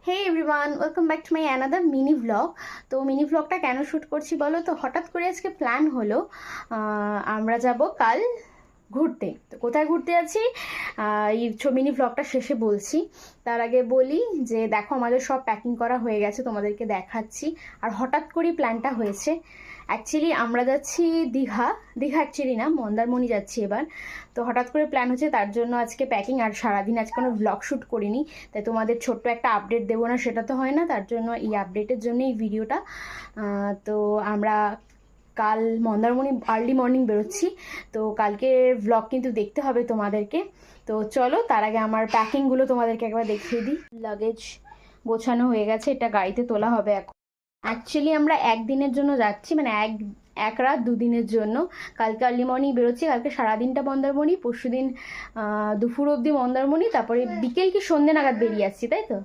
Hey everyone, welcome back to my another mini vlog. তো mini ভ্লগটা কেন shoot করছি বলো তো, হঠাৎ করে আজকে প্ল্যান হলো আমরা যাব কাল ঘুরতে। তো কোথায় ঘুরতে যাচ্ছি এই মিনি ভ্লগটা শেষে বলছি। তার আগে বলি যে দেখো, আমাদের সব প্যাকিং করা হয়ে গেছে, তোমাদেরকে দেখাচ্ছি। আর হঠাৎ করেই প্ল্যানটা হয়েছে। অ্যাকচুয়ালি আমরা যাচ্ছি দীঘা। দীঘা অ্যাকচুয়ালি না, মন্দারমণি যাচ্ছি এবার। তো হঠাৎ করে প্ল্যান হচ্ছে, তার জন্য আজকে প্যাকিং। আর সারাদিন আজকে কোনো ভ্লগ শ্যুট করিনি, তাই তোমাদের ছোট্ট একটা আপডেট দেবো না সেটা তো হয় না, তার জন্য এই আপডেটের জন্য এই ভিডিওটা। তো আমরা কাল মন্দারমণি আর্লি মর্নিং বেরোচ্ছি। তো কালকে ভ্লগ কিন্তু দেখতে হবে তোমাদেরকে। তো চলো, তার আগে আমার প্যাকিংগুলো তোমাদেরকে একবার দেখিয়ে দিই। লাগেজ গোছানো হয়ে গেছে, এটা গাড়িতে তোলা হবে এখন। অ্যাকচুয়ালি আমরা একদিনের জন্য যাচ্ছি, মানে এক রাত দুদিনের জন্য। কালকে আর্লি মর্নিং বেরোচ্ছি, কালকে সারাদিনটা মন্দারমণি, পরশু দিন দুপুর অবধি মন্দারমণি, তারপরে বিকেল কি সন্ধ্যে নাগাদ বেরিয়ে যাচ্ছি, তাই তো?